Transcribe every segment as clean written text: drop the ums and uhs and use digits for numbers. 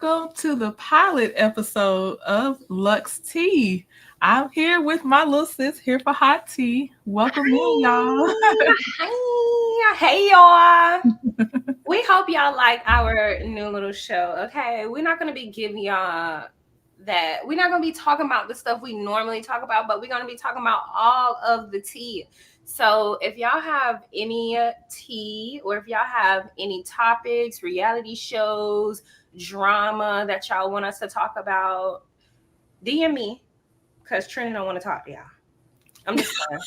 welcome to the pilot episode of Luxe Tea. I'm here with my little sis here for hot tea. Welcome in, y'all. Hi. Hey, y'all. We hope y'all like our new little show. Okay, we're not gonna be giving y'all that. We're not gonna be talking about the stuff we normally talk about, but we're gonna be talking about all of the tea. So if y'all have any tea, or if y'all have any topics, reality shows, drama that y'all want us to talk about, DM me, because Trinity don't want to talk to y'all. I'm just saying.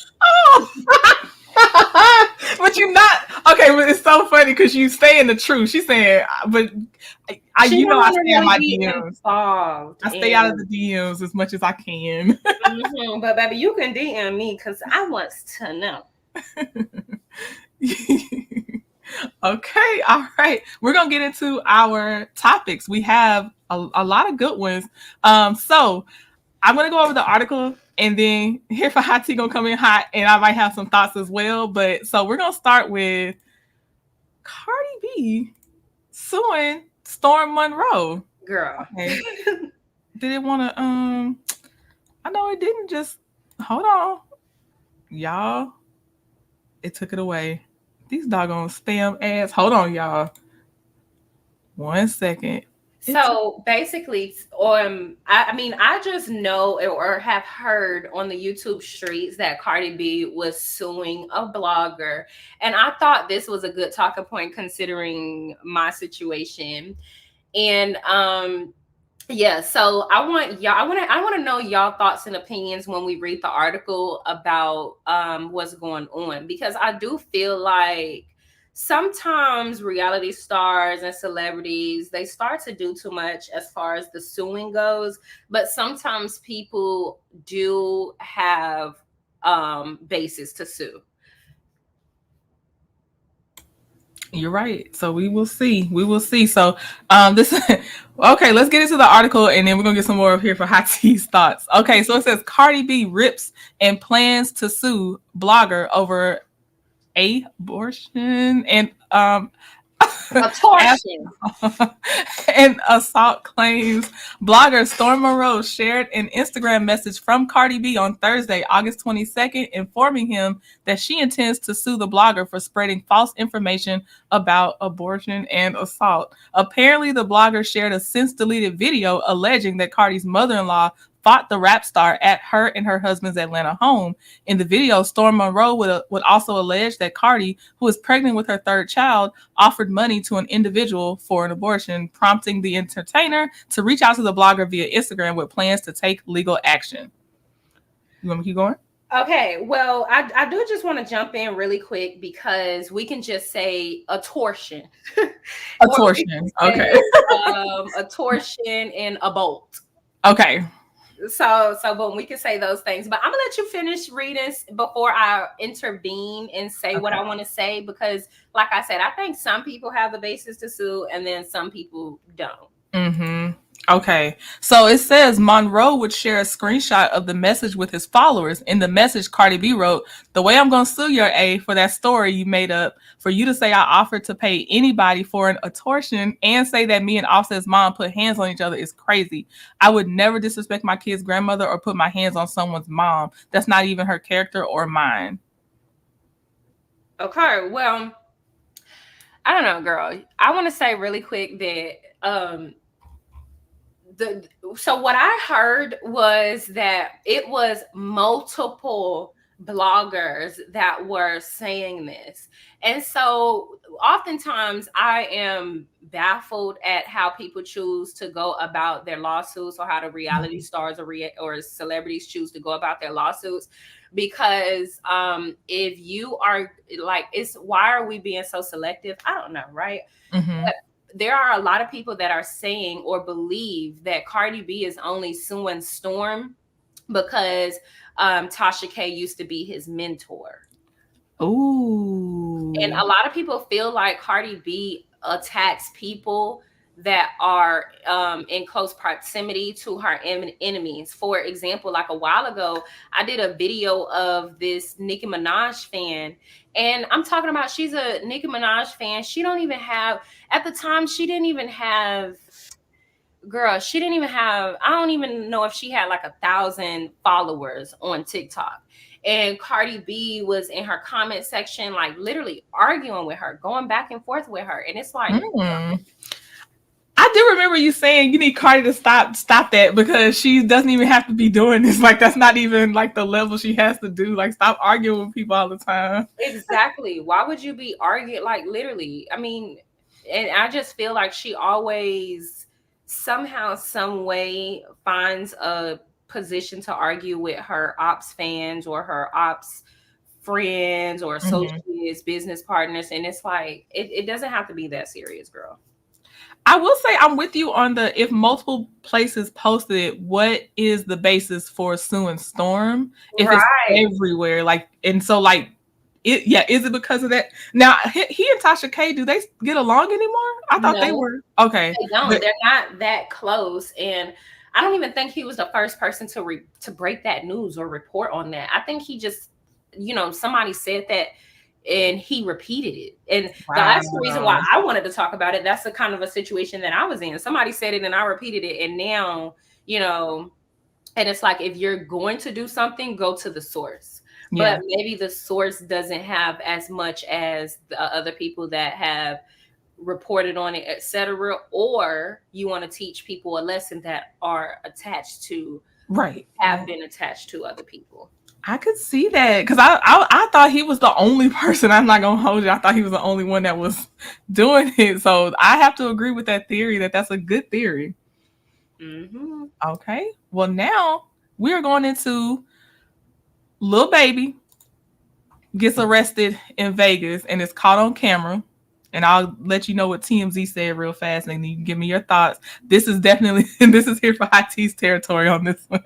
But you're not okay. But it's so funny because you stay in the truth. She's saying, but I She don't I want to stay out of really my be DMs. involved. I stay out of the DMs as much as I can. But baby, you can DM me because I want to know. Okay, all right. We're gonna get into our topics. We have a lot of good ones. So I'm gonna go over the article, and then here for hot tea gonna come in hot, and I might have some thoughts as well. But so we're gonna start with Cardi B suing Storm Monroe. Girl. Okay. Did it want to? I know it didn't. Just hold on, y'all. It took it away. These doggone spam ads. Hold on, y'all. 1 second. So basically, I just know or have heard on the YouTube streets that Cardi B was suing a blogger, and I thought this was a good talking point considering my situation. And yeah, so I want to know y'all thoughts and opinions when we read the article about what's going on, because I do feel like sometimes reality stars and celebrities, they start to do too much as far as the suing goes, but sometimes people do have basis to sue. You're right. So we will see. We will see. So this okay, let's get into the article, and then we're gonna get some more of here for Hot T's thoughts. Okay, so it says Cardi B rips and plans to sue blogger over abortion and Torsion. and assault claims. Blogger Storm Monroe shared an Instagram message from Cardi B on Thursday, August 22nd, informing him that she intends to sue the blogger for spreading false information about abortion and assault. Apparently, the blogger shared a since-deleted video alleging that Cardi's mother-in-law fought the rap star at her and her husband's Atlanta home. In the video, Storm Monroe would also allege that Cardi, who is pregnant with her third child, offered money to an individual for an abortion, prompting the entertainer to reach out to the blogger via Instagram with plans to take legal action. You want me to keep going? Okay, well, I do just want to jump in really quick because we can just say torsion. Torsion. Okay. A torsion and a bolt. Okay. So but we can say those things, but I'm gonna let you finish reading before I intervene and say what I want to say, because like I said, I think some people have the basis to sue and then some people don't. Okay, so it says Monroe would share a screenshot of the message with his followers. In the message, Cardi B wrote, "The way I'm going to sue your A for that story you made up, for you to say I offered to pay anybody for an abortion and say that me and Offset's mom put hands on each other is crazy. I would never disrespect my kid's grandmother or put my hands on someone's mom. That's not even her character or mine." Okay, well, I don't know, girl. I want to say really quick that so what I heard was that it was multiple bloggers that were saying this. And so oftentimes I am baffled at how people choose to go about their lawsuits, or how the reality stars or celebrities choose to go about their lawsuits, because if you are like, it's why are we being so selective? I don't know, right? But there are a lot of people that are saying or believe that Cardi B is only suing Storm because Tasha K used to be his mentor. Ooh. And a lot of people feel like Cardi B attacks people that are in close proximity to her enemies. For example, like a while ago, I did a video of this Nicki Minaj fan, and I'm talking about, she's a Nicki Minaj fan. She don't even have, at the time, she didn't even have girl, she didn't even have, I don't even know if she had like 1,000 followers on TikTok. And Cardi B was in her comment section, like literally arguing with her, going back and forth with her. And it's like, Mm. I do remember you saying you need Cardi to stop that because she doesn't even have to be doing this. Like that's not even like the level she has to do. Like stop arguing with people all the time. exactly. Why would you be arguing? Like literally, I mean, and I just feel like she always somehow, some way finds a position to argue with her ops fans or her ops friends or Mhm. associates, business partners. And it's like, it doesn't have to be that serious, girl. I will say I'm with you on the if multiple places posted it, what is the basis for suing Storm if it's Right. everywhere? Like and so like it yeah, is it because of that? Now he and Tasha K, do they get along anymore? I thought they No, were okay. they don't. But They're not that close. And I don't even think he was the first person to break that news or report on that. I think he just, somebody said that and he repeated it. And that's the reason why wow. I wanted to talk about it. That's the kind of a situation that I was in. Somebody said it and I repeated it. And now, you know, and it's like if you're going to do something, go to the source. But Yeah. maybe the source doesn't have as much as the other people that have reported on it, etc. Or you want to teach people a lesson that are attached to Right. have been attached to other people. I could see that because I thought he was the only person. I'm not gonna hold you. I thought he was the only one that was doing it. So I have to agree with that theory that that's a good theory. Mm-hmm. Okay. Well, now we are going into Lil Baby gets arrested in Vegas and is caught on camera. And I'll let you know what TMZ said real fast, and you can give me your thoughts. This is definitely this is here for Hot T's territory on this one.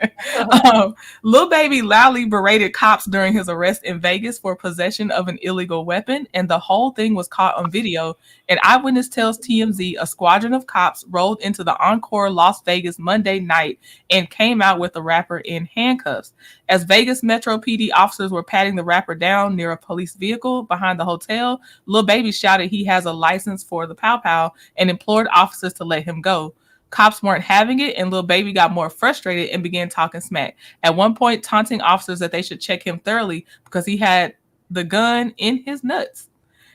Lil Baby loudly berated cops during his arrest in Vegas for possession of an illegal weapon, and the whole thing was caught on video. An eyewitness tells TMZ a squadron of cops rolled into the Encore Las Vegas Monday night and came out with the rapper in handcuffs. As Vegas Metro PD officers were patting the rapper down near a police vehicle behind the hotel, Lil Baby shouted he has a license for the Pow Pow and implored officers to let him go. Cops weren't having it, and Lil Baby got more frustrated and began talking smack. At one point, taunting officers that they should check him thoroughly because he had the gun in his nuts.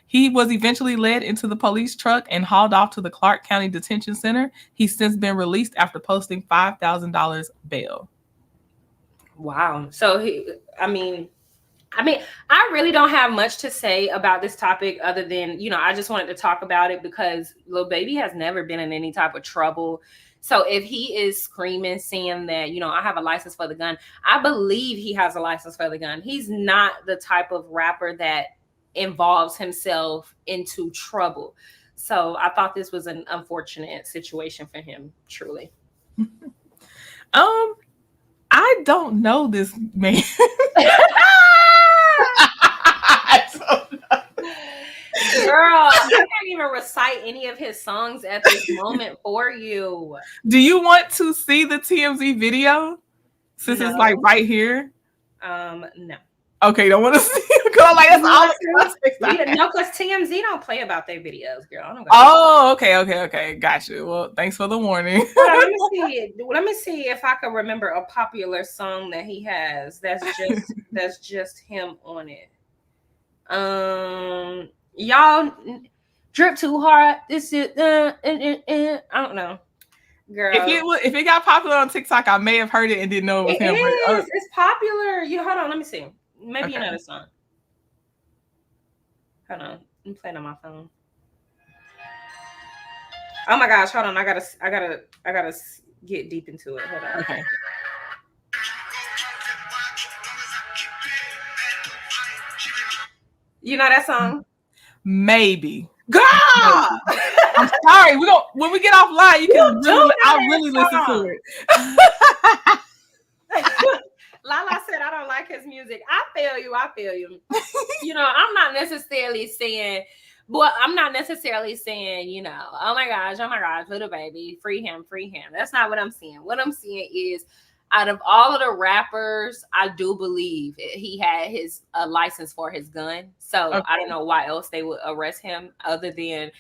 He was eventually led into the police truck and hauled off to the Clark County Detention Center. He's since been released after posting $5,000 bail. Wow. So I mean, I really don't have much to say about this topic other than, I just wanted to talk about it because Lil Baby has never been in any type of trouble. So if he is screaming, saying that, I have a license for the gun, I believe he has a license for the gun. He's not the type of rapper that involves himself into trouble. So I thought this was an unfortunate situation for him, truly. Um, I don't know this man. Girl, I can't even recite any of his songs at this moment for you. Do you want to see the TMZ video? Since it's like No. right here. No. Okay, don't want to see it because I'm like that's all the context I have. No, because TMZ don't play about their videos, girl. I don't Oh, okay. Got you. Well, thanks for the warning. Hold on, let me see. Let me see if I can remember a popular song that he has. That's just him on it. Y'all drip too hard. This is I don't know, girl. If it got popular on TikTok, I may have heard it and didn't know it was It him. is. It's popular. Hold on. Let me see. Maybe Okay. another song. Hold on. I'm playing on my phone. Oh my gosh. Hold on. I gotta get deep into it. Hold on. Okay. You know that song? Maybe. Girl! I'm sorry. When we get offline, I'll really listen to it. Lala said I don't like his music. I feel you. I'm not necessarily saying, oh my gosh, little baby, free him. That's not what I'm saying. What I'm saying is, out of all of the rappers, I do believe he had his license for his gun. So Okay. I don't know why else they would arrest him other than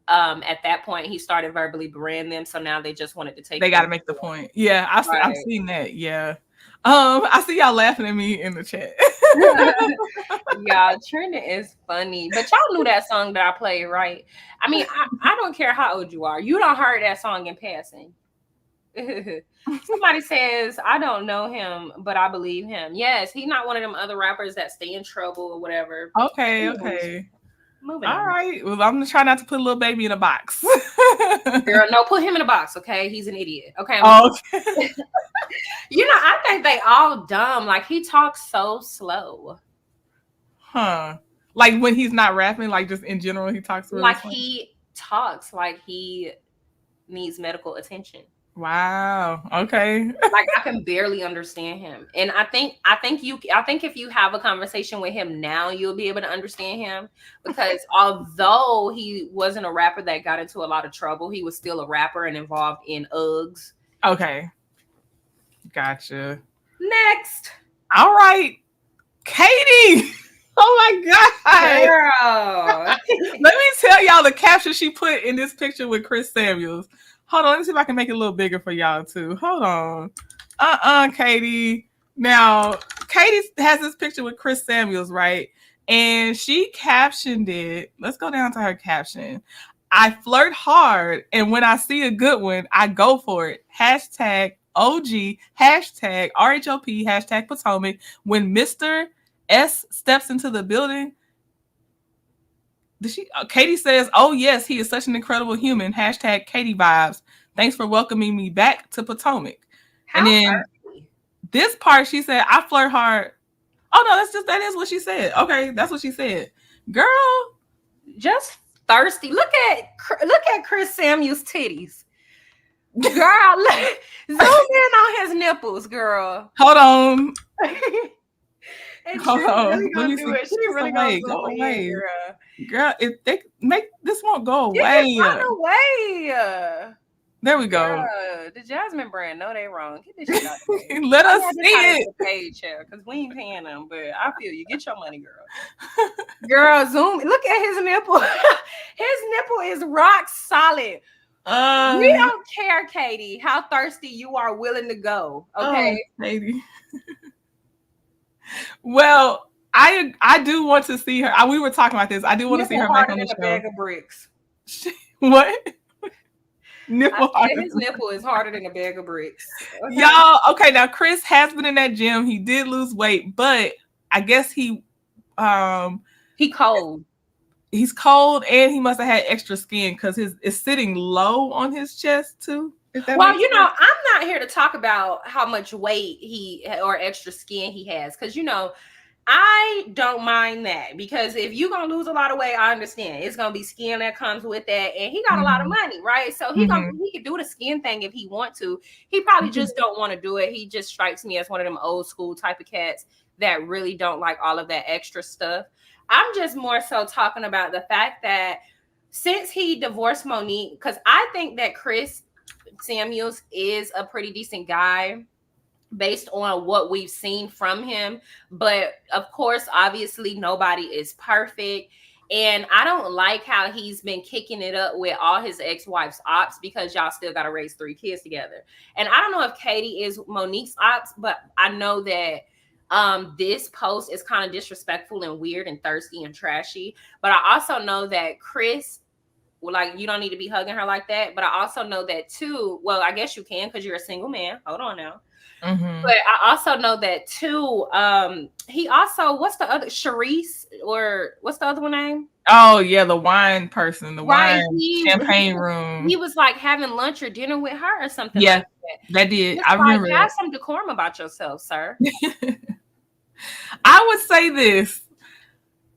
At that point he started verbally berating them, so now they just wanted to take They got them. to make the point. Yeah, I've Right. seen that. Yeah. I see y'all laughing at me in the chat. Y'all, trending is funny. But y'all knew that song that I played, right? I mean, I don't care how old you are. You don't heard that song in passing. Somebody says, I don't know him, but I believe him. Yes, he's not one of them other rappers that stay in trouble or whatever. Okay, Anyways, okay. moving All on. right. Well, I'm gonna try not to put Lil Baby in a box. Girl, no, put him in a box, okay? He's an idiot. Okay. Oh, I think they all dumb. Like he talks so slow. huh. Like when he's not rapping, like just in general, he talks really Like slow. he talks like he needs medical attention. Wow. Okay. Like I can barely understand him. And I think if you have a conversation with him now, you'll be able to understand him, because although he wasn't a rapper that got into a lot of trouble, he was still a rapper and involved in Uggs. Okay. Gotcha. Next. All right. Katie. Oh my God. Girl. Let me tell y'all the caption she put in this picture with Chris Samuels. Hold on, let me see if I can make it a little bigger for y'all too. Hold on. Katie. Now, Katie has this picture with Chris Samuels, right? And she captioned it. Let's go down to her caption. I flirt hard, and when I see a good one, I go for it. Hashtag OG, hashtag RHOP, hashtag Potomac. When Mr. S steps into the building, Katie says, "Oh yes, he is such an incredible human." Hashtag Katie vibes. Thanks for welcoming me back to Potomac. How And then thirsty. this part, she said, "I flirt hard." Oh no, that is what she said. Okay, that's what she said. Girl, Just thirsty. Look at Chris Samuel's titties. Girl, zoom in on his nipples, girl. hold on, And hold she on. really Let gonna me do see. it. Get She this really away. gonna Go zoom in, away, girl. girl. If they make this, won't go Get it away. out of the way. There we go. Girl, the Jasmine brand know they wrong. Get this shit out the way. Let us Yeah, see this how they it. get paid, child, because we ain't paying them. But I feel you. Get your money, girl. Girl, zoom. Look at his nipple. His nipple is rock solid. We don't care, Katie, how thirsty you are willing to go. Okay. Katie. Well, I do want to see her. We were talking about this. I do want to see Nipple her back harder on the than a show. bag of bricks. What? I Nipple said harder. his nipple is harder than a bag of bricks. Okay. Y'all, okay, now Chris has been in that gym. He did lose weight, but I guess He cold. he's cold and he must have had extra skin because it's sitting low on his chest too. If that Well, makes I'm sense. not here to talk about how much weight he or extra skin he has, because I don't mind that, because if you're gonna lose a lot of weight, I understand it's gonna be skin that comes with that, and he got a lot of money, right? So he can do the skin thing if he want to. He probably just don't want to do it. He just strikes me as one of them old school type of cats that really don't like all of that extra stuff. I'm just more so talking about the fact that since he divorced Monique, because I think that Chris Samuels is a pretty decent guy based on what we've seen from him. But of course, obviously, nobody is perfect. And I don't like how he's been kicking it up with all his ex-wife's ops, because y'all still got to raise 3 kids together. And I don't know if Katie is Monique's ops, but I know that this post is kind of disrespectful and weird and thirsty and trashy. But I also know that Chris, like, you don't need to be hugging her like that. But I also know that too. Well, I guess you can, because you're a single man. Hold on now. But I also know that too. He also, what's the other, Reese, or what's the other one name? Oh yeah, the wine person, the Right. wine champagne room. He was like having lunch or dinner with her or something. Yeah, like that did. It's I remember like, that. have some decorum about yourself, sir. I would say this,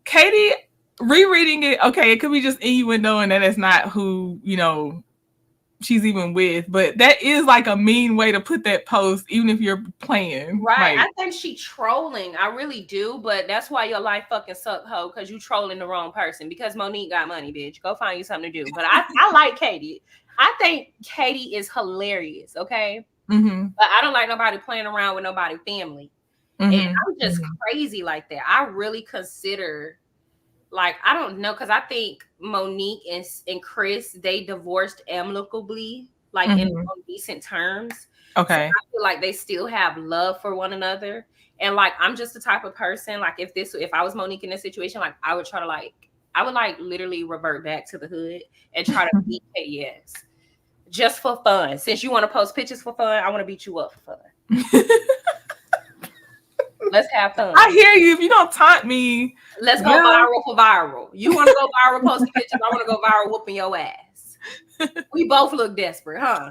Katie, rereading it, okay, it could be just innuendo and that is not who, she's even with, but that is like a mean way to put that post, even if you're playing. Right. Like, I think she trolling. I really do. But that's why your life fucking suck, ho, because you trolling the wrong person. Because Monique got money, bitch. Go find you something to do. But I like Katie. I think Katie is hilarious, okay? But I don't like nobody playing around with nobody's family. And I'm just crazy like that. I really consider like I don't know, because I think Monique and Chris, they divorced amicably, like in Mm-hmm. on decent terms. So Okay. I feel like they still have love for one another. And like I'm just the type of person, like if I was Monique in this situation, like I would try to like I would like literally revert back to the hood and try to beat KS just for fun. Since you want to post pictures for fun, I want to beat you up for fun. Let's have I fun. hear you. If you don't taunt me, Let's go yeah. viral for viral. You want to go viral posting pictures? I want to go viral whooping your ass. We both look desperate, huh?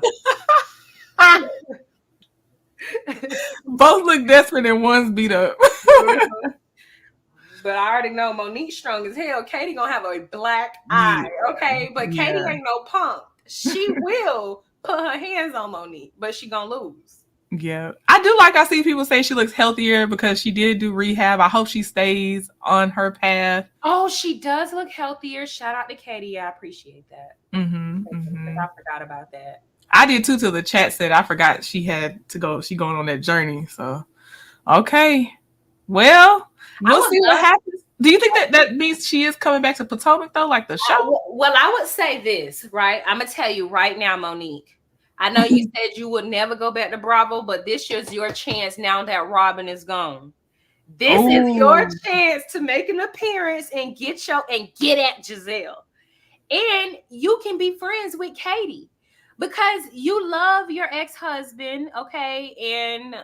Both look desperate and one's beat up. But I already know Monique's strong as hell. Katie gonna have a black eye, okay? But Katie Yeah. ain't no punk. She will put her hands on Monique, but she gonna lose. Yeah. I do like I see people say she looks healthier because she did do rehab. I hope she stays on her path. Oh, she does look healthier. Shout out to Katie. I appreciate that. Mm-hmm. Because Mm-hmm. I forgot about that. I did too till the chat said I forgot she had to go. She going on that journey. So okay. Well, I we'll would see what love. happens. Do you think that that means she is coming back to Potomac though, like the show? Well, I would say this, right? I'm gonna tell you right now, Monique. I know you said you would never go back to Bravo, but this is your chance now that Robin is gone. This is your Oh, chance to make an appearance and get at Giselle. And you can be friends with Katie because you love your ex-husband, okay? And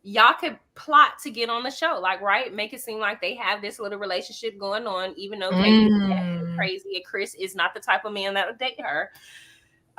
y'all could plot to get on the show, like, right? Make it seem like they have this little relationship going on, even though Katie is acting mm, crazy and Chris is not the type of man that would date her.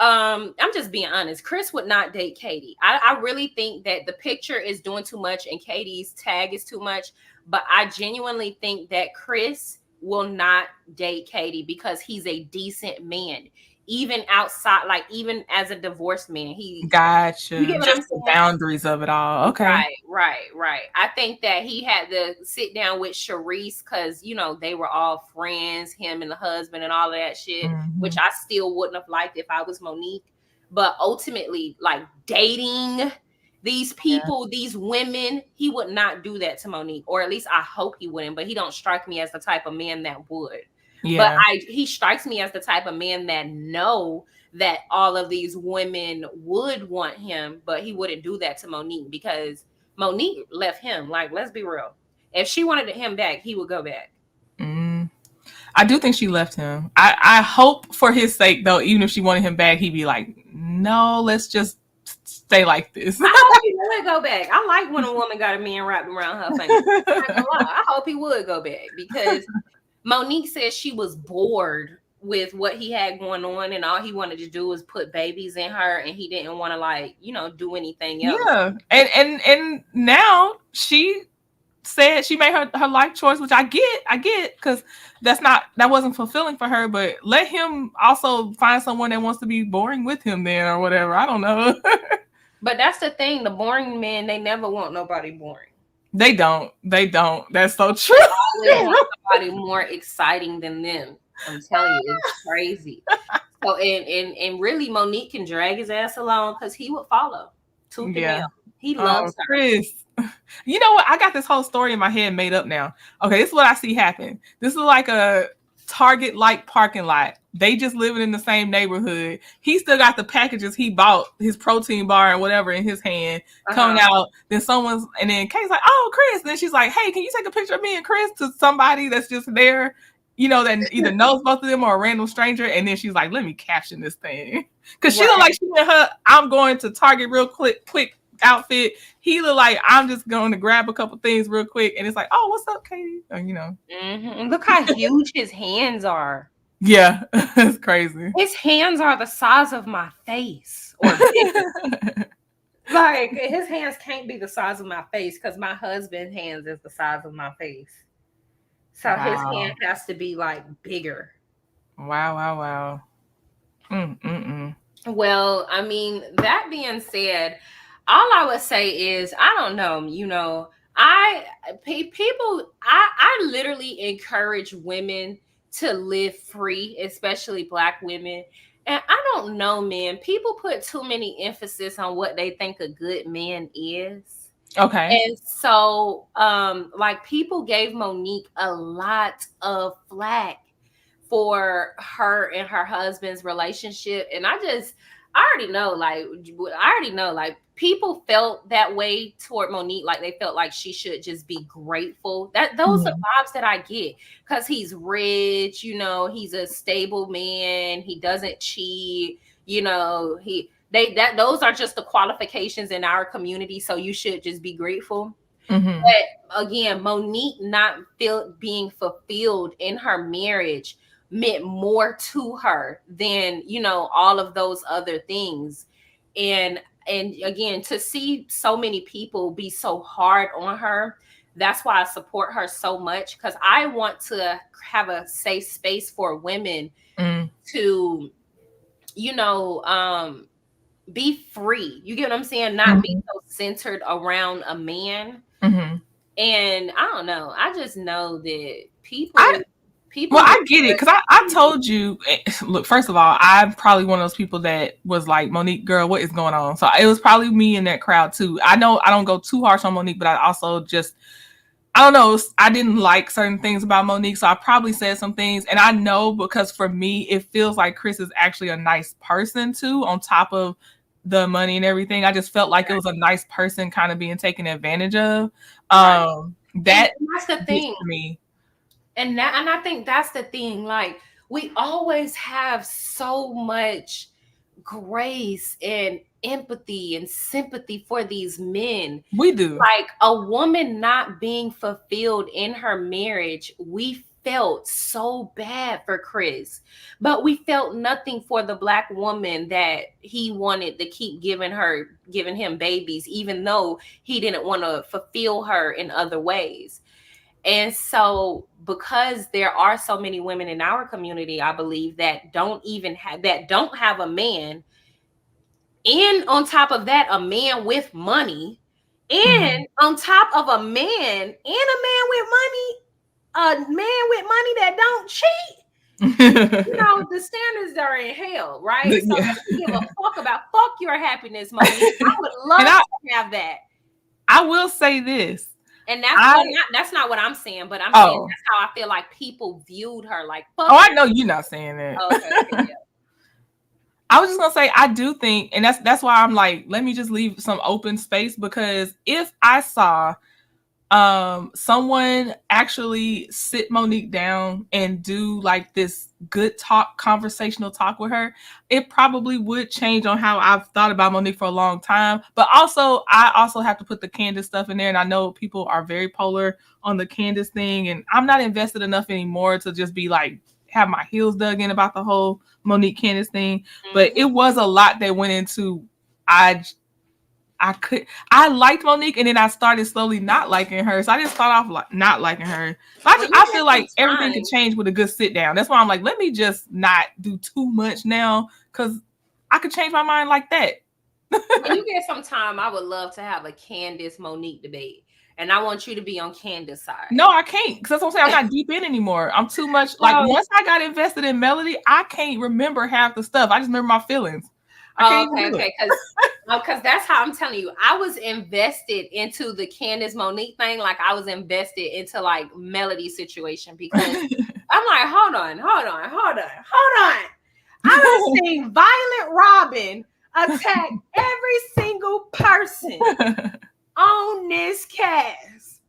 I'm just being honest. Chris would not date Katie. I really think that the picture is doing too much and Katie's tag is too much. But I genuinely think that Chris will not date Katie because he's a decent man. Even outside, like even as a divorced man, you gotcha. get what I'm Just the saying? boundaries of it all. Okay. Right. I think that he had to sit down with Sharice because they were all friends, him and the husband and all of that shit, which Mm-hmm. I still wouldn't have liked if I was Monique. But ultimately, like dating these Yeah. people, these women, he would not do that to Monique, or at least I hope he wouldn't. But he don't strike me as the type of man that would. But Yeah. he strikes me as the type of man that know that all of these women would want him, but he wouldn't do that to Monique because Monique left him. Like, let's be real. If she wanted him back, he would go back. Mm. I do think she left him. I hope for his sake though, even if she wanted him back, he'd be like, no, let's just stay like this. I hope he would go back. I like when a woman got a man wrapped around her finger. I'm not gonna lie. I hope he would go back because Monique said she was bored with what he had going on, and all he wanted to do was put babies in her, and he didn't want to do anything else. Yeah. And now she said she made her life choice, which I get, because that wasn't fulfilling for her. But let him also find someone that wants to be boring with him then or whatever. I don't know. But that's the thing. The boring men, they never want nobody boring. They don't. They don't. That's so true. They always want somebody more exciting than them. I'm telling you, it's crazy. So and really, Monique can drag his ass along because he would follow tooth and Yeah. nail. He Oh, loves her. Chris. You know what? I got this whole story in my head made up now. Okay, this is what I see happen. This is like a Target like parking lot. They just living in the same neighborhood. He still got the packages he bought, his protein bar and whatever in his hand, coming out. Then and then Kay's like, oh, Chris. And then she's like, hey, can you take a picture of me and Chris to somebody that's just there, that either knows both of them or a random stranger. And then she's like, let me caption this thing. Because she look like she in her, I'm going to Target real quick outfit. He look like I'm just going to grab a couple things real quick, and it's like, oh, what's up, Katie? Mm-hmm. Look how huge his hands are. Yeah, it's crazy. His hands are the size of my face, or bigger. Like his hands can't be the size of my face because my husband's hands is the size of my face. So his hand has to be like bigger. Wow. Well, I mean, that being said, all I would say is I don't know, I literally encourage women to live free, especially black women. And I don't know, man. People put too many emphasis on what they think a good man is. Okay. And so, like people gave Monique a lot of flack for her and her husband's relationship. And I already know, like people felt that way toward Monique. Like they felt like she should just be grateful. Those are Mhm. vibes that I get because he's rich, he's a stable man. He doesn't cheat, those are just the qualifications in our community. So you should just be grateful. Mhm. But again, Monique not being fulfilled in her marriage meant more to her than all of those other things. And again, to see so many people be so hard on her, that's why I support her so much, because I want to have a safe space for women Mm. to you know be free. You get what I'm saying? Not be Mhm. so centered around a man. Mhm. And I don't know. I just know that I people Well, will I get it because I told you. Look, first of all, I'm probably one of those people that was like, Monique, girl, what is going on? So it was probably me in that crowd too. I know I don't go too harsh on Monique, but I also just, I don't know, I didn't like certain things about Monique, so I probably said some things. And I know because for me, it feels like Chris is actually a nice person too, on top of the money and everything. I just felt like it was a nice person kind of being taken advantage of. right. And That that's the gets thing. to me. And I think that's the thing. Like we always have so much grace and empathy and sympathy for these men. We do. Like a woman not being fulfilled in her marriage, we felt so bad for Chris, but we felt nothing for the black woman that he wanted to keep giving him babies, even though he didn't want to fulfill her in other ways. And so, because there are so many women in our community, I believe that don't have a man, and on top of that, a man with money, Mhm. and on top of a man and a man with money, a man with money that don't cheat, the standards are in hell, right? So Yeah. they give a fuck your happiness, Monique. I would And love to have that. I will say this. And that's I well, that's not what I'm saying, but I'm saying oh that's how I feel like people viewed her. Like, oh, fuck I your. know you're not saying that. Oh, okay, okay, yeah. I was just gonna say I do think, and that's why I'm like, let me just leave some open space, because if I saw someone actually sit Monique down and do like this good talk, conversational talk with her, it probably would change on how I've thought about Monique for a long time. But also I also have to put the Candace stuff in there, and I know people are very polar on the Candace thing, and I'm not invested enough anymore to just be like have my heels dug in about the whole Monique Candace thing. But Mm-hmm. it was a lot that went into I I liked Monique, and then I started slowly not liking her. So I didn't start off like not liking her. So When you I get feel some like everything can time, change with a good sit down. That's why I'm like, let me just not do too much now, because I could change my mind like that. I would love to have a Candace Monique debate, and I want you to be on Candace side. No, I can't, because that's what I'm saying. I'm not deep in anymore. I'm too much. Like So, once I got invested in Melody, I can't remember half the stuff. I just remember my feelings. I can't oh, even okay, do it. okay, because that's how I'm telling you. I was invested into the Candace Monique thing, like I was invested into like Melody situation, because I'm like, hold on. I done seen Violent Robin attack every single person on this cast.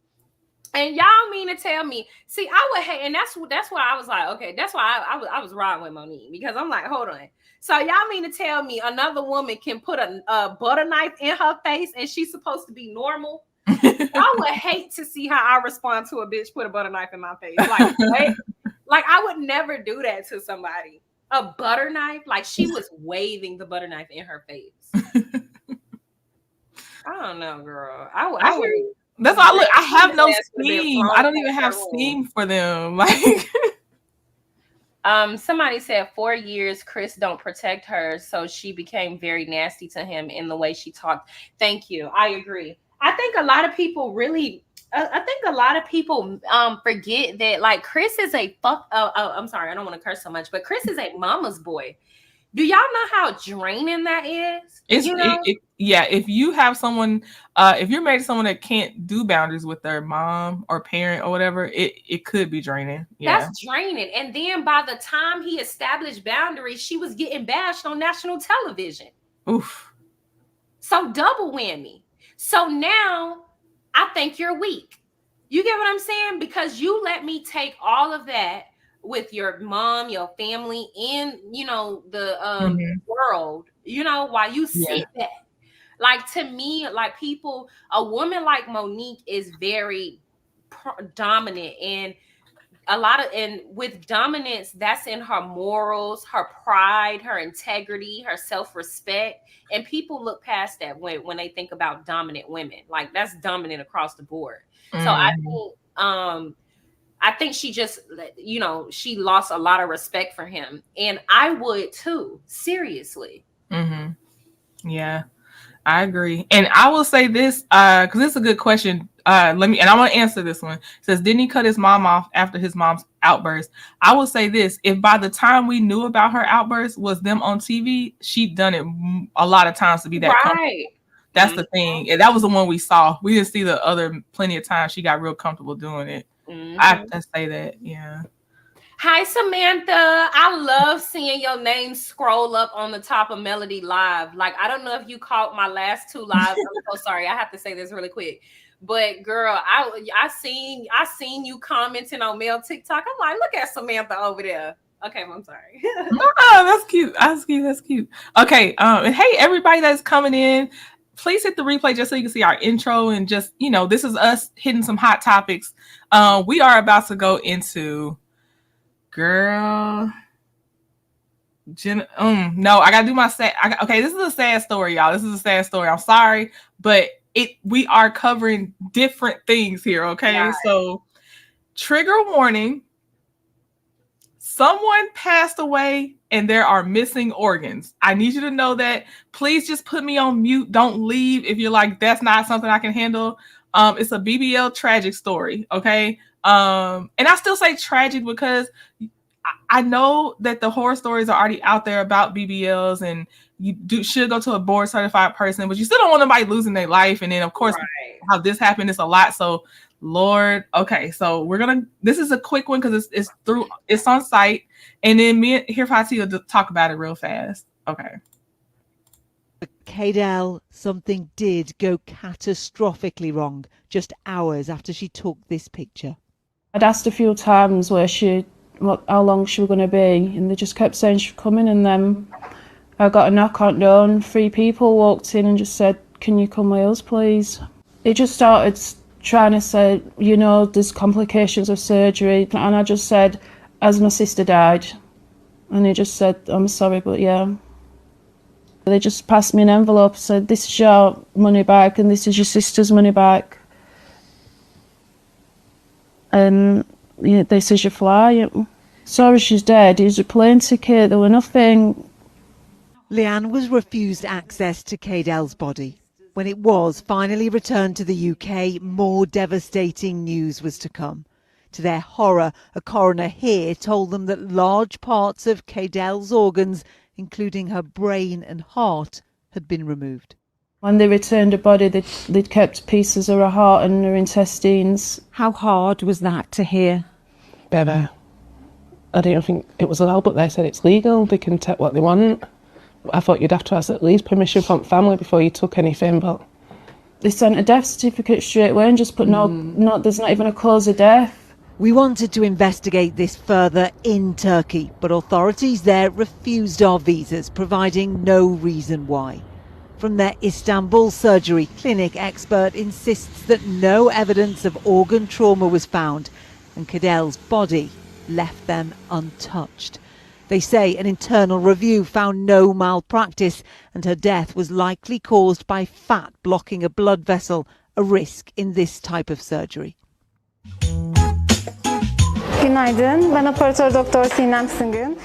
And y'all mean to tell me? See, I would hate, and that's why I was like, okay, that's why I was riding with Monique, because I'm like, hold on. So y'all mean to tell me another woman can put a butter knife in her face and she's supposed to be normal? I would hate to see how I respond to a bitch put a butter knife in my face. Like what? Like I would never do that to somebody. A butter knife? Like she was waving the butter knife in her face. I don't know, girl. I I hear would you. That's why I look. I have no ass would have been steam. thrown I don't even across have that room. steam for them. Like Somebody said 4 years Chris don't protect her, so she became very nasty to him in the way she talked. Thank you. I agree. I think a lot of people really I think a lot of people forget that like Chris is a fuck I'm sorry, I don't want to curse so much, but Chris is a mama's boy. Do y'all know how draining that is? Yeah, if you have someone, if you're married to someone that can't do boundaries with their mom or parent or whatever, it could be draining. Yeah. That's draining. And then by the time he established boundaries, she was getting bashed on national television. Oof. So double whammy. So now I think you're weak. You get what I'm saying? Because you let me take all of that with your mom, your family, and the world, while you sit back. Like, to me, like, a woman like Monique is very dominant, and and with dominance, that's in her morals, her pride, her integrity, her self-respect. And people look past that when they think about dominant women. Like, that's dominant across the board. So I think she just, she lost a lot of respect for him. And I would too, seriously. Yeah, I agree. And I will say this, because this is a good question. I want to answer this one. It says, didn't he cut his mom off after his mom's outburst? I will say this: if by the time we knew about her outburst was them on TV, she'd done it a lot of times to be that comfortable. That's the thing. And that was the one we saw. We didn't see the other plenty of times she got real comfortable doing it. I have to say that. Yeah. Hi, Samantha. I love seeing your name scroll up on the top of Melody Live. Like, I don't know if you caught my last 2 lives. I'm so sorry. I have to say this really quick. But girl, I seen you commenting on male TikTok. I'm like, look at Samantha over there. Okay, I'm sorry. Oh, that's cute. That's cute. Okay. And hey, everybody that's coming in, please hit the replay just so you can see our intro and just, this is us hitting some hot topics. We are about to go into no, I gotta do my sad. Okay, this is a sad story, y'all. This is a sad story. I'm sorry, but we are covering different things here. Okay, right. So trigger warning: someone passed away and there are missing organs. I need you to know that. Please just put me on mute. Don't leave if you're like, that's not something I can handle. It's a BBL tragic story. Okay. And I still say tragic because I know that the horror stories are already out there about BBLs, and you should go to a board certified person, but you still don't want nobody losing their life. And then of course, how this happened is a lot. So Lord, okay. So this is a quick one because it's on site. And then me and Fiance will talk about it real fast. Okay. Cadell, something did go catastrophically wrong just hours after she took this picture. I'd asked a few times how long she was going to be, and they just kept saying she's coming, and then I got a knock on the door and 3 people walked in and just said, can you come with us, please? It just started trying to say, there's complications of surgery, and I just said, as my sister died, and he just said, I'm sorry, but yeah. They just passed me an envelope, said, this is your money back and this is your sister's money back. And this is your flight. Sorry, she's dead. Here's a plane ticket. There were nothing. Leanne was refused access to Cadell's body. When it was finally returned to the UK, more devastating news was to come. To their horror, a coroner here told them that large parts of Cadell's organs, including her brain and heart, had been removed. When they returned her body, they'd kept pieces of her heart and her intestines. How hard was that to hear? Very. I don't think it was allowed, but they said it's legal, they can take what they want. I thought you'd have to ask at least permission from family before you took anything, but... They sent a death certificate straight away and just put no, there's not even a cause of death. We wanted to investigate this further in Turkey, but authorities there refused our visas, providing no reason why. From their Istanbul surgery, clinic expert insists that no evidence of organ trauma was found, and Cadell's body left them untouched. They say an internal review found no malpractice, and her death was likely caused by fat blocking a blood vessel, a risk in this type of surgery. Günaydın, ben operatör Doktor Sinem Singın.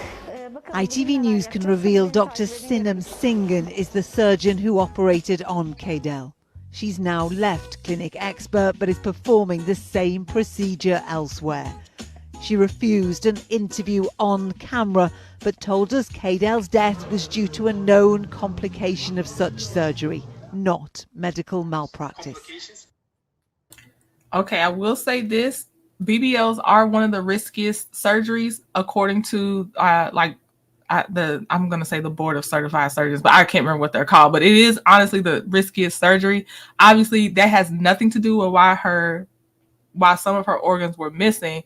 ITV News can reveal Dr. Sinem Singhan is the surgeon who operated on Cadell. She's now left clinic expert but is performing the same procedure elsewhere. She refused an interview on camera, but told us Cadell's death was due to a known complication of such surgery, not medical malpractice. Okay, I will say this. BBLs are one of the riskiest surgeries according to I'm gonna say the board of certified surgeons, but I can't remember what they're called. But it is honestly the riskiest surgery. Obviously, that has nothing to do with why some of her organs were missing.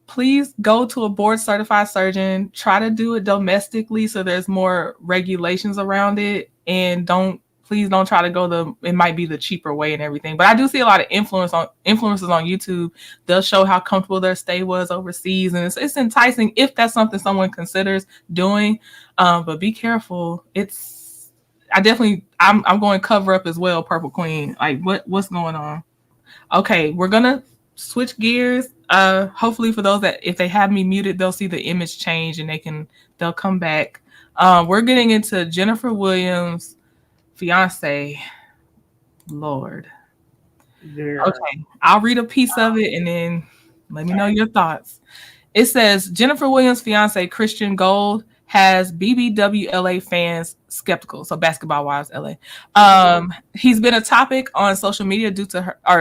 Please go to a board certified surgeon. Try to do it domestically so there's more regulations around it, and please don't try to go it might be the cheaper way and everything. But I do see a lot of influencers on YouTube. They'll show how comfortable their stay was overseas, and it's enticing if that's something someone considers doing. But be careful. I'm going cover up as well, Purple Queen. Like what's going on? Okay, we're gonna switch gears. Hopefully for those that if they have me muted, they'll see the image change and they'll come back. We're getting into Jennifer Williams' fiance. Lord. Yeah. Okay, I'll read a piece of it and then let me know your thoughts. It says Jennifer Williams' fiance Christian Gold has BBWLA fans skeptical. So Basketball Wives LA. He's been a topic on social media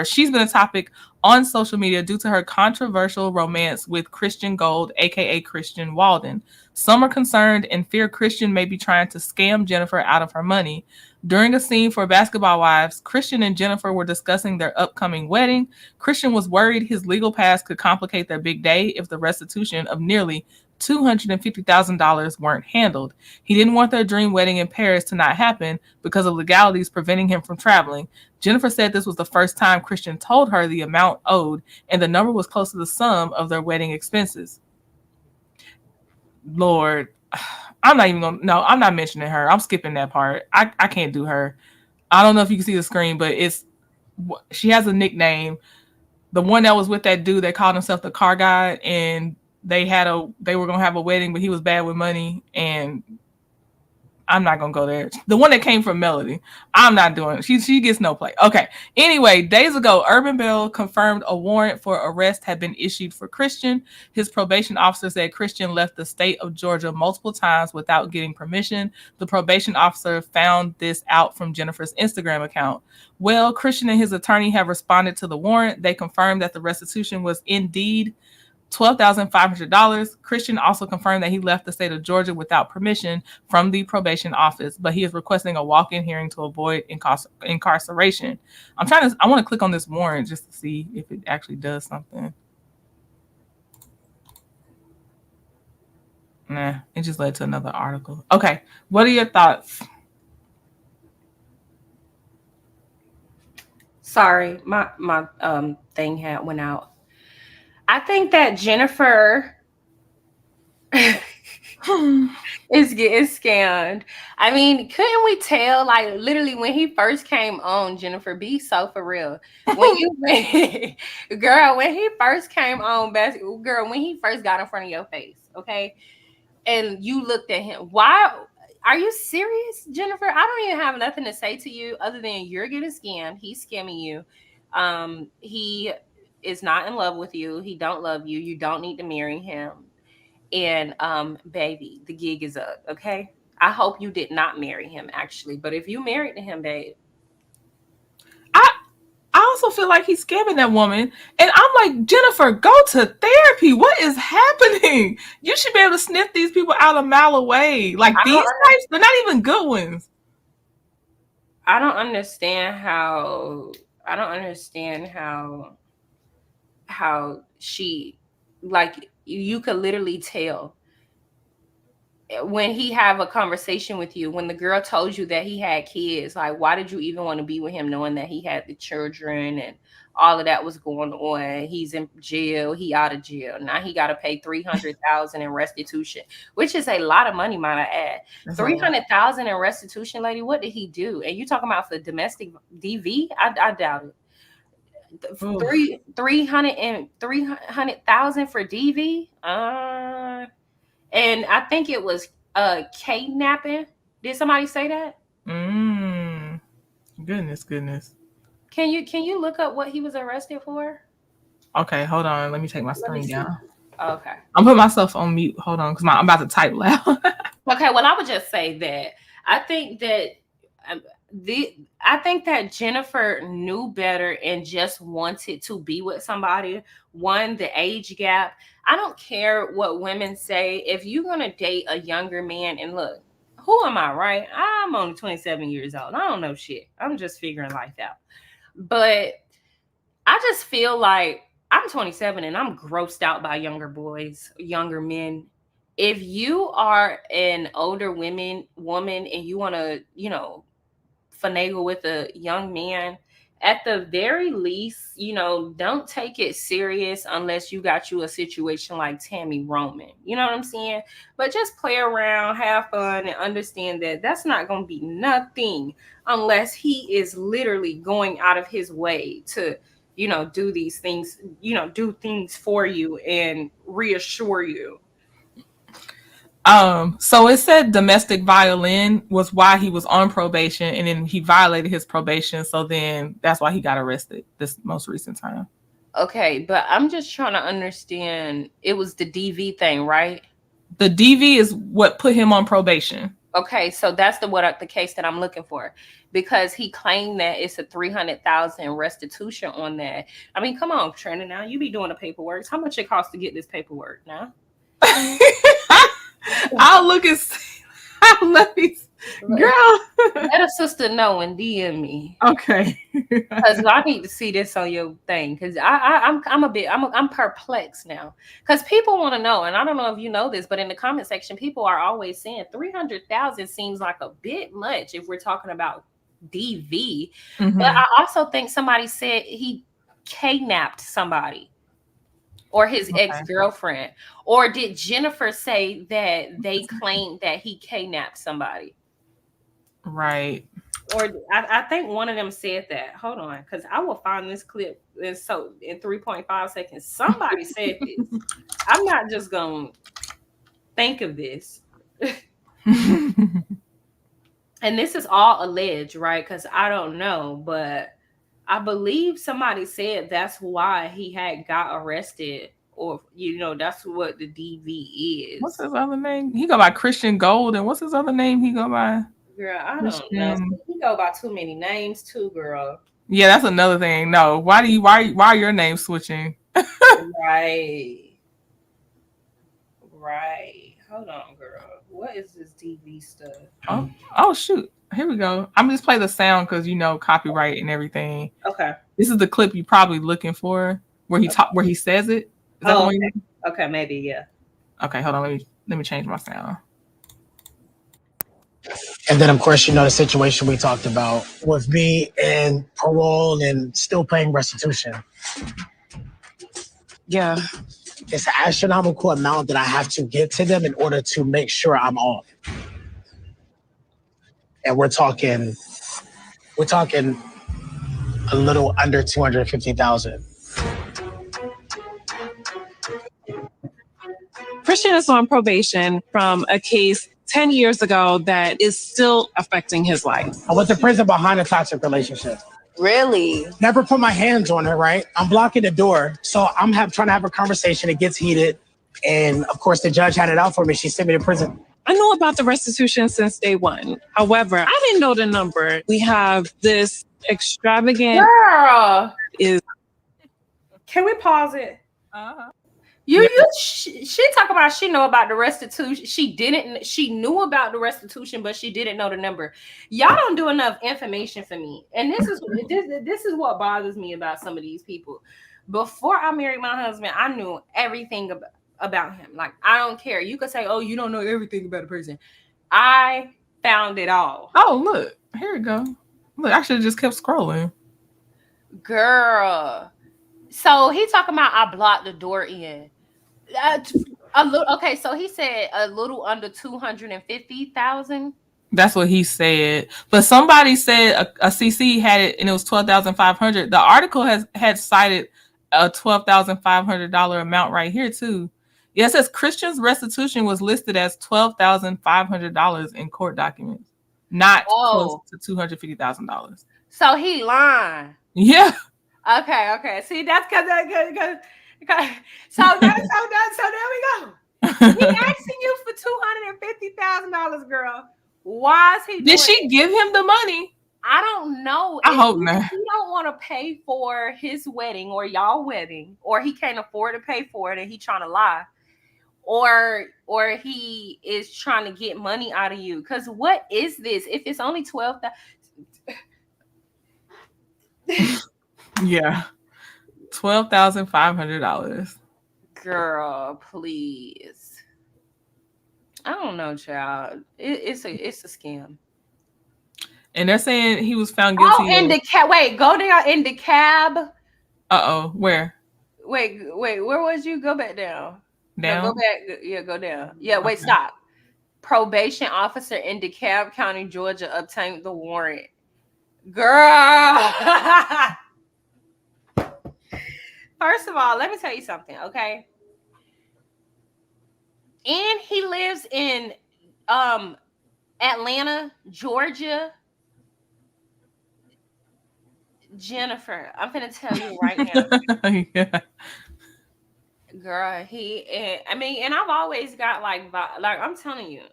she's been a topic on social media due to her controversial romance with Christian Gold, aka Christian Walden. Some are concerned and fear Christian may be trying to scam Jennifer out of her money. During a scene for Basketball Wives, Christian and Jennifer were discussing their upcoming wedding. Christian was worried his legal past could complicate their big day if the restitution of nearly $250,000 weren't handled. He didn't want their dream wedding in Paris to not happen because of legalities preventing him from traveling. Jennifer said this was the first time Christian told her the amount owed, and the number was close to the sum of their wedding expenses. Lord, I'm not mentioning her. I'm skipping that part. I can't do her. I don't know if you can see the screen, but she has a nickname. The one that was with that dude that called himself the car guy, and they were gonna have a wedding, but he was bad with money, and I'm not gonna go there. The one that came from Melody, I'm not doing it. She gets no play. Okay. Anyway, days ago, Urban Bell confirmed a warrant for arrest had been issued for Christian. His probation officer said Christian left the state of Georgia multiple times without getting permission. The probation officer found this out from Jennifer's Instagram account. Well, Christian and his attorney have responded to the warrant. They confirmed that the restitution was indeed $12,500. Christian also confirmed that he left the state of Georgia without permission from the probation office, but he is requesting a walk-in hearing to avoid incarceration. I want to click on this warrant just to see if it actually does something. Nah, it just led to another article. Okay, what are your thoughts? Sorry, my thing went out. I think that Jennifer is getting scammed. I mean, couldn't we tell? Like literally, when he first came on, Jennifer, be so for real. When he first came on, when he first got in front of your face, okay, and you looked at him. Why? Are you serious, Jennifer? I don't even have nothing to say to you other than you're getting scammed. He's scamming you. He is not in love with you. He don't love you. You don't need to marry him. And baby, the gig is up. Okay. I hope you did not marry him, actually. But if you married to him, babe, I also feel like he's scamming that woman. And I'm like, Jennifer, go to therapy. What is happening? You should be able to sniff these people out a mile away. Like these types, they're not even good ones. I don't understand how she, like, you could literally tell when he have a conversation with you, when the girl told you that he had kids, like, why did you even want to be with him knowing that he had the children and all of that was going on? He's in jail. He out of jail. Now he got to pay $300,000 in restitution, which is a lot of money, might I add. $300,000 in restitution, lady. What did he do? And you talking about for domestic DV? I doubt it. 300,000 for DV. And I think it was kidnapping. Did somebody say that? Goodness. Can you look up what he was arrested for? Okay, hold on. Let me take my screen down. Okay. I'm putting myself on mute. Hold on, because I'm about to type loud. Okay, well, I would just say that I think that I think that Jennifer knew better and just wanted to be with somebody. One, the age gap. I don't care what women say. If you're gonna date a younger man, and look, who am I, right? I'm only 27 years old. I don't know shit. I'm just figuring life out. But I just feel like I'm 27 and I'm grossed out by younger boys, younger men. If you are an older woman and you want to, finagle with a young man, at the very least, don't take it serious unless you got you a situation like Tammy Roman. You know what I'm saying? But just play around, have fun, and understand that that's not going to be nothing unless he is literally going out of his way to, do these things, do things for you and reassure you. So it said domestic violence was why he was on probation, and then he violated his probation. So then that's why he got arrested this most recent time. Okay, but I'm just trying to understand. It was the DV thing, right? The DV is what put him on probation. Okay, so that's the case that I'm looking for, because he claimed that it's a $300,000 restitution on that. I mean, come on, Trina, now you be doing the paperwork. How much it costs to get this paperwork now? I'll look and see. Let me, girl. Let a sister know and DM me. Okay. Because I need to see this on your thing. Because I'm perplexed now. Because people want to know, and I don't know if you know this, but in the comment section, people are always saying 300,000 seems like a bit much if we're talking about DV. Mm-hmm. But I also think somebody said he kidnapped somebody. Or his ex-girlfriend. Or did Jennifer say that they claimed that he kidnapped somebody? Right. Or I think one of them said that. Hold on, because I will find this clip in 3.5 seconds. Somebody said this. I'm not just going to think of this. And this is all alleged, right? Because I don't know, but I believe somebody said that's why he had got arrested, or that's what the DV is. What's his other name? He go by Christian Gold, and what's his other name? He go by. Girl, I don't know. He go by too many names too, girl. Yeah, that's another thing. No, why are your names switching? Right. Hold on, girl. What is this DV stuff? Oh shoot. Here we go. I'm just play the sound because copyright and everything. Okay. This is the clip you're probably looking for where he says it. Is that okay. Okay, maybe, yeah. Okay, hold on. Let me change my sound. And then, of course, the situation we talked about with me and parole and still paying restitution. Yeah. It's an astronomical amount that I have to give to them in order to make sure I'm off. And we're talking a little under 250,000. Christian is on probation from a case 10 years ago that is still affecting his life. I went to prison behind a toxic relationship. Really? Never put my hands on her, right? I'm blocking the door. So I'm trying to have a conversation. It gets heated. And of course, the judge had it out for me. She sent me to prison. I know about the restitution since day one. However, I didn't know the number. We have this extravagant. Girl. Can we pause it? Uh-huh. She talk about she know about the restitution. She knew about the restitution, but she didn't know the number. Y'all don't do enough information for me. And this is what bothers me about some of these people. Before I married my husband, I knew everything about him. Like, I don't care. You could say, oh, you don't know everything about a person. I found it all. Oh, look. Here we go. Look, I should have just kept scrolling. Girl. So he talking about I blocked the door in. A little, okay, so he said a little under 250,000. That's what he said. But somebody said a CC had it and it was $12,500. The article had cited a $12,500 amount right here too. Yeah, it says Christian's restitution was listed as $12,500 in court documents, not close to $250,000. So he lying. Yeah. Okay. See, that's because so there we go. He asking you for $250,000, girl. Why is he doing Did she it? give him the money? I don't know. I hope not. He don't want to pay for his wedding or y'all wedding, or he can't afford to pay for it and he trying to lie, or he is trying to get money out of you. Because what is this? If it's only 12,000. Yeah, $12,500. Girl, please. I don't know, child. It's a scam. And they're saying he was found guilty. Oh, in the cab. Wait, go down in the cab. Where? Wait. Where was you? Go back down. Down. No, go back. Yeah, go down. Yeah, wait, okay. Stop. Probation officer in DeKalb County, Georgia, obtained the warrant. Girl. First of all, let me tell you something, okay? And he lives in Atlanta, Georgia. Jennifer, I'm gonna tell you right now. Yeah. Girl, and I've always got like I'm telling you.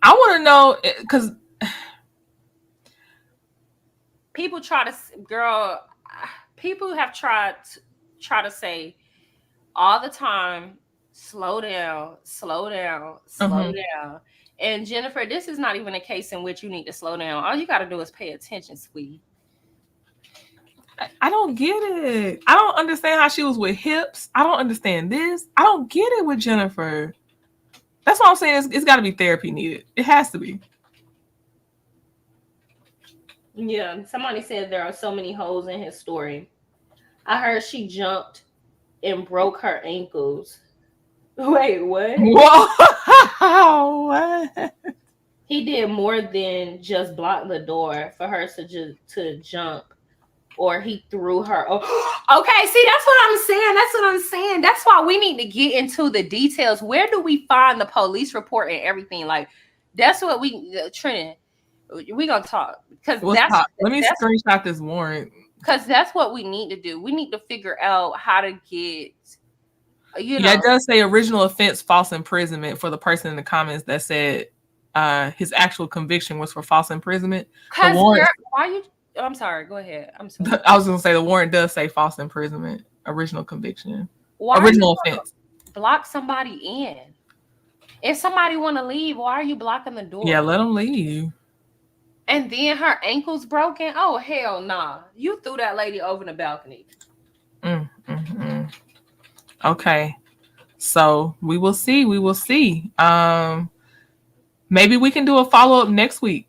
I want to know because people have tried to say all the time, slow down. And Jennifer, this is not even a case in which you need to slow down. All you got to do is pay attention, sweetie. I don't get it. I don't understand how she was with hips. I don't understand this. I don't get it with Jennifer. That's what I'm saying. It's got to be therapy needed. It has to be. Yeah, somebody said there are so many holes in his story. I heard she jumped and broke her ankles. Wait, what? Whoa! What? He did more than just block the door for her to jump, or he threw her. Okay, see, that's what I'm saying. That's why we need to get into the details. Where do we find the police report and everything? Like, that's what Trinity. We gonna talk because let me screenshot this warrant. Because that's what we need to do. We need to figure out how to get. Yeah, it does say original offense, false imprisonment for the person in the comments that said his actual conviction was for false imprisonment. I'm sorry. Go ahead. I'm sorry. I was going to say the warrant does say false imprisonment, original conviction, original offense. Block somebody in. If somebody want to leave, why are you blocking the door? Yeah, let them leave. And then her ankle's broken. Oh, hell nah. You threw that lady over the balcony. Okay. So we will see. Maybe we can do a follow-up next week.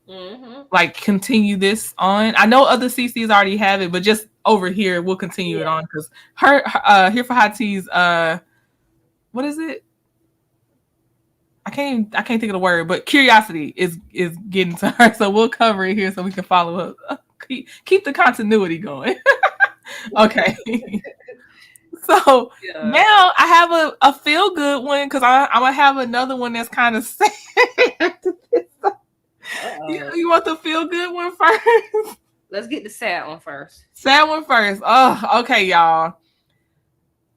Mm-hmm. Like continue this on. I know other CCs already have it, but just over here we'll continue it on because her here for Hot Teas. What is it? I can't think of the word, but curiosity is getting to her, so we'll cover it here so we can follow up. Keep the continuity going. Okay. So now I have a feel good one because I'm gonna have another one that's kind of sad. You want the feel good one first? Let's get the sad one first. Sad one first. Oh, okay, y'all.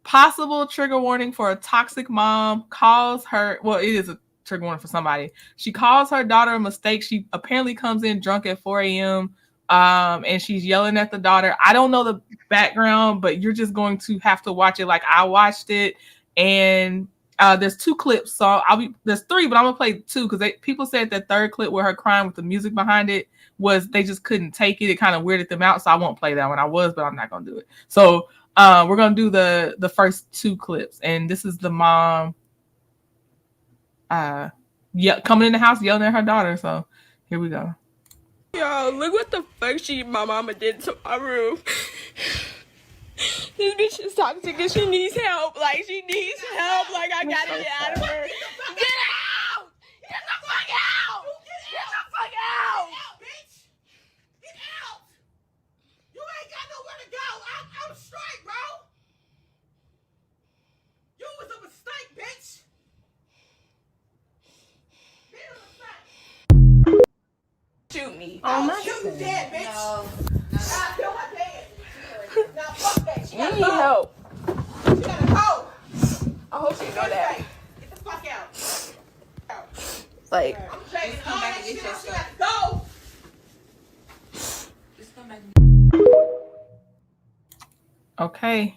Possible trigger warning for a toxic mom calls her. Well, it is a trigger warning for somebody. She calls her daughter a mistake. She apparently comes in drunk at 4 a.m. And she's yelling at the daughter. I don't know the background, but you're just going to have to watch it like I watched it. And there's 2 clips, so there's 3, but I'm gonna play 2 because people said that third clip where her crying with the music behind it was they just couldn't take it. It kind of weirded them out, so I won't play that one. but I'm not gonna do it. So we're gonna do the first 2 clips, and this is the mom coming in the house yelling at her daughter. So here we go. Yo, look what the fuck my mama did to my room. This bitch is toxic and she needs help. Like, she needs help. Like, I gotta get out of her. Get out! Get the fuck out! Get the fuck out! Bitch! Get out! You ain't got nowhere to go. I'm straight, bro. You was a mistake, bitch. Shoot me. Oh my God. Shoot me dead, bitch. No. I feel my dad. You need help. She got a cold. I hope she know that. Get the fuck out. Like, I'm taking all that shit off. She got to go. Just come back. Okay.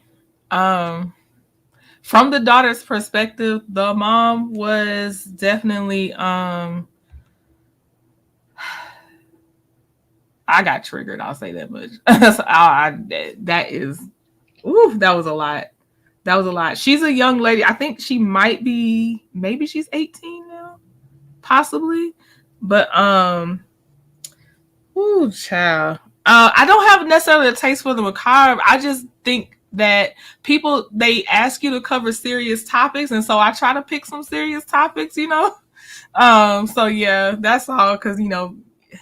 From the daughter's perspective, the mom was definitely I got triggered. I'll say that much. That is, ooh, that was a lot. That was a lot. She's a young lady. I think she might be, maybe she's 18 now, possibly. But ooh, child. I don't have necessarily a taste for the macabre. I just think that people, they ask you to cover serious topics, and so I try to pick some serious topics, you know. So yeah, that's all. Because you know.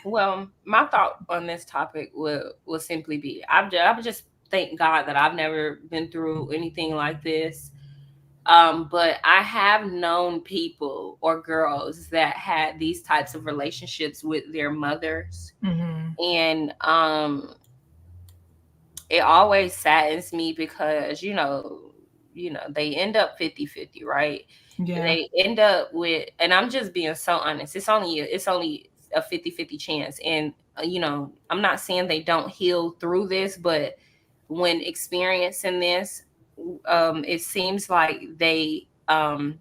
Well, my thought on this topic will simply be, I would just thank God that I've never been through anything like this. But I have known people or girls that had these types of relationships with their mothers. Mm-hmm. And it always saddens me because, you know, they end up 50-50, right? Yeah. They end up with, and I'm just being so honest, it's only a 50-50 chance. And, you know, I'm not saying they don't heal through this, but when experiencing this, it seems like they women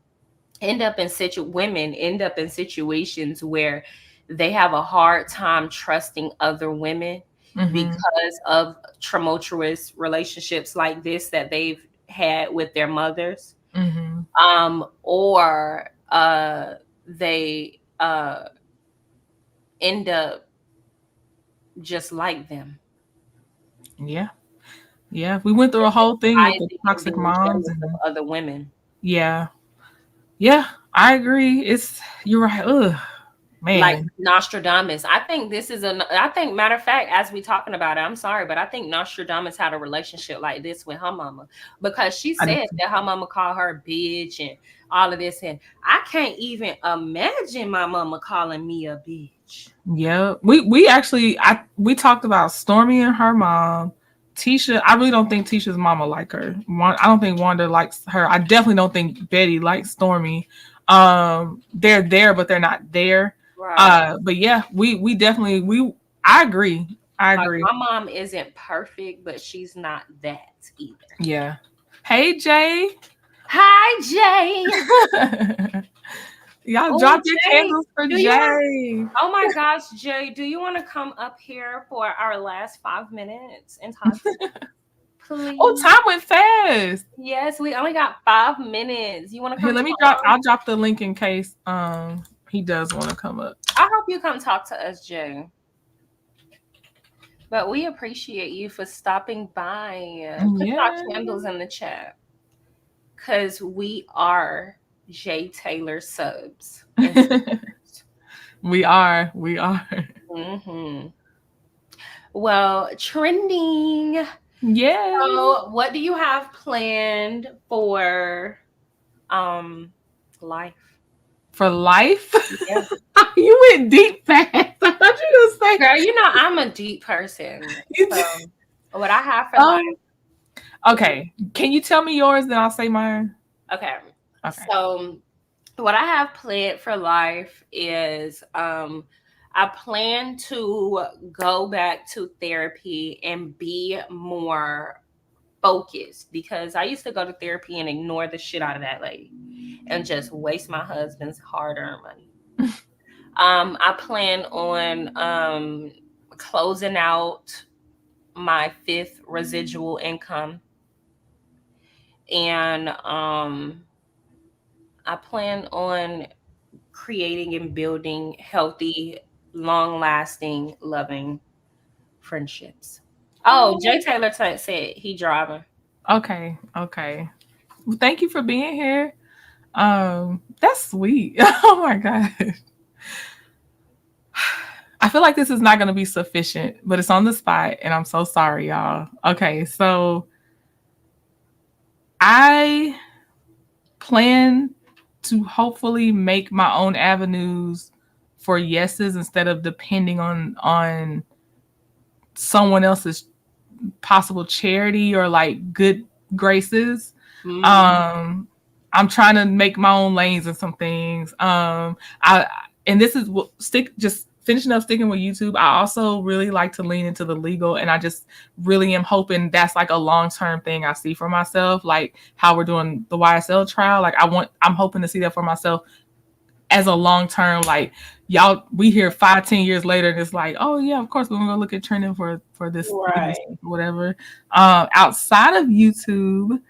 end up in situations where they have a hard time trusting other women because of tumultuous relationships like this that they've had with their mothers. Or they end up just like them. Yeah. We went through a whole thing with the toxic moms and other women. Yeah, I agree. You're right. Ugh, man. Like Nostradamus. I think matter of fact, as we talking about it, I'm sorry, but I think Nostradamus had a relationship like this with her mama, because she said that her mama called her a bitch and all of this. And I can't even imagine my mama calling me a bitch. Yeah, we talked about Stormy and her mom. Tisha, I really don't think Tisha's mama like her. I don't think Wanda likes her. I definitely don't think Betty likes Stormy. They're there, but they're not there. Right. But yeah, we definitely I agree. Like, my mom isn't perfect, but she's not that either. Yeah. Hey Jay. Hi Jay. Y'all drop your candles for Jay. Oh my gosh, Jay, do you want to come up here for our last 5 minutes and talk? Please. Oh, time went fast. Yes, we only got 5 minutes. You want to come? Here, I'll drop the link in case he does want to come up. I hope you come talk to us, Jay. But we appreciate you for stopping by. Put our candles in the chat, because we are Jay Taylor subs. We are. Well, trending. Yeah. So what do you have planned for life? For life? Yeah. You went deep fast. I thought you were gonna say, girl, you know I'm a deep person. So what I have for life. Okay. Can you tell me yours, then I'll say mine? Okay. So what I have planned for life is I plan to go back to therapy and be more focused, because I used to go to therapy and ignore the shit out of that lady and just waste my husband's hard-earned money. I plan on closing out my 5th residual income, and I plan on creating and building healthy, long-lasting, loving friendships. Oh, Jay Taylor said he driving. Okay. Well, thank you for being here. That's sweet. Oh my gosh. I feel like this is not going to be sufficient, but it's on the spot, and I'm so sorry, y'all. Okay, so I plan to hopefully make my own avenues for yeses instead of depending on someone else's possible charity or like good graces. Mm. I'm trying to make my own lanes in some things. And this is just finishing up sticking with YouTube. I also really like to lean into the legal, and I just really am hoping that's like a long-term thing I see for myself, like how we're doing the YSL trial. Like I'm hoping to see that for myself as a long-term, like y'all, we hear 5-10 years later and it's like, oh yeah, of course we're gonna look at trending for this Right. whatever. Outside of YouTube,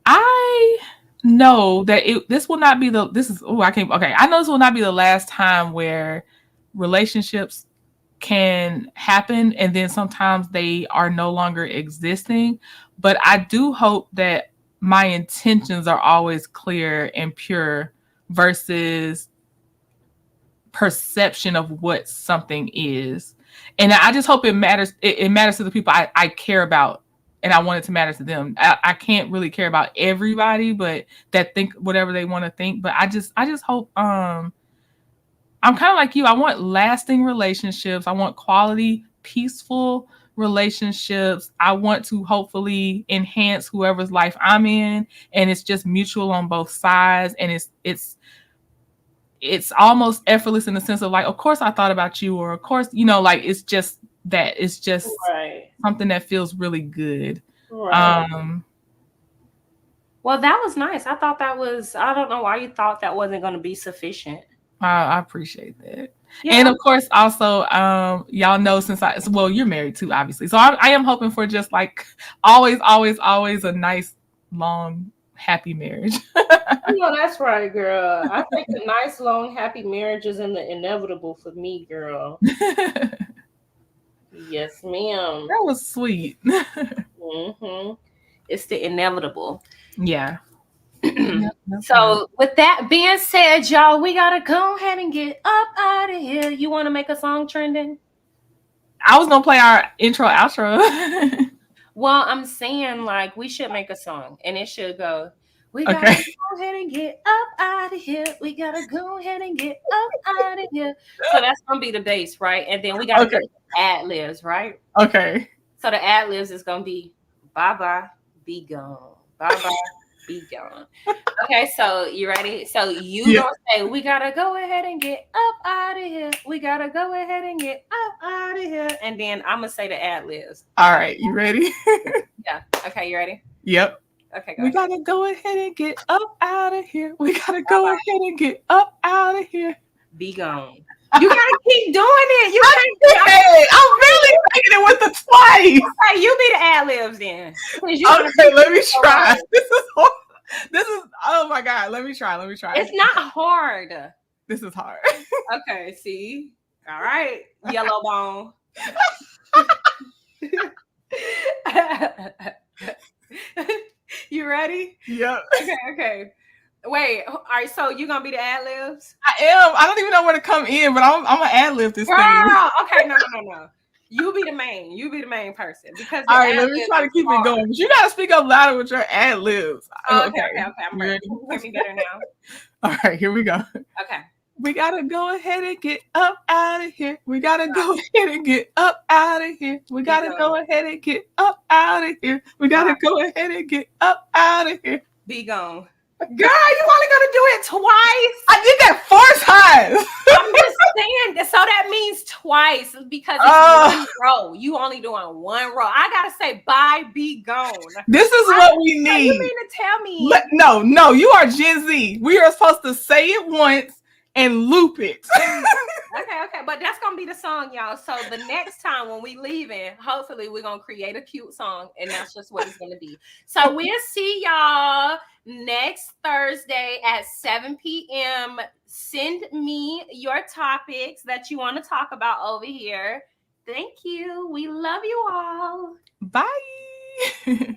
I know that this will not be the I know this will not be the last time where relationships can happen and then sometimes they are no longer existing, but I do hope that my intentions are always clear and pure versus perception of what something is. And I just hope it matters. It matters to the people I care about, and I want it to matter to them. I can't really care about everybody, but that think whatever they want to think. But I just hope I'm kind of like you. I want lasting relationships. I want quality, peaceful relationships. I want to hopefully enhance whoever's life I'm in, and it's just mutual on both sides. And it's almost effortless in the sense of like, of course I thought about you, or of course, like it's just that it's just something that feels really good. Right. Well, that was nice. I thought that was, I don't know why you thought that wasn't going to be sufficient. I appreciate that. Yeah. And of course, also, y'all know you're married too, obviously. So I am hoping for just like always a nice, long, happy marriage. No, that's right, girl. I think a nice, long, happy marriage is inevitable for me, girl. Yes, ma'am. That was sweet. Mm-hmm. It's the inevitable. Yeah. So with that being said, y'all, we gotta go ahead and get up out of here. You want to make a song trending? I was gonna play our intro outro. Well, I'm saying like we should make a song and it should go, we gotta go ahead and get up out of here. We gotta go ahead and get up out of here. So that's gonna be the bass, right? And then we gotta get ad-libs, right? Okay. So the ad-libs is gonna be bye-bye, be gone. Bye-bye, be gone. Okay, so you ready? So you gonna say, we gotta go ahead and get up out of here. We gotta go ahead and get up out of here. And then I'm gonna say the ad-libs. All right, you ready? Yeah. Okay, you ready? Yep. Okay, go we gotta go ahead and get up out of here. We gotta go ahead and get up out of here. Be gone. You gotta keep doing it. You I'm really making it with the twice. Okay, you be the ad-libs then. Okay, let me try. This is oh my god. Let me try. It's not hard. This is hard. Okay, see? All right, yellow bone. You ready? Yep. Okay. Wait, all right, so you're gonna be the ad-libs? I am. I don't even know where to come in, but I'm gonna ad-lib this thing. Okay, no. You be the main person. Because all right, let me try to keep it going. But you gotta speak up louder with your ad-libs. Okay. I'm ready. You hear me better now? All right, here we go. Okay. We gotta go ahead and get up out of here. We gotta go ahead and get up out of here. We gotta go ahead and get up out of here. We gotta go ahead and get up out of here. Be gone. Girl, you only gonna do it twice? I did that 4 times. I'm just saying, so that means twice because it's 1 row. You only doing 1 row. I gotta say bye, be gone. This is what we need. You mean to tell me? No, you are Gen Z. We are supposed to say it once and loop it. Okay, but that's gonna be the song, y'all. So the next time when we leaving, hopefully we're gonna create a cute song, and that's just what it's gonna be. So we'll see y'all next Thursday at 7 p.m. Send me your topics that you want to talk about over here. Thank you. We love you all. Bye.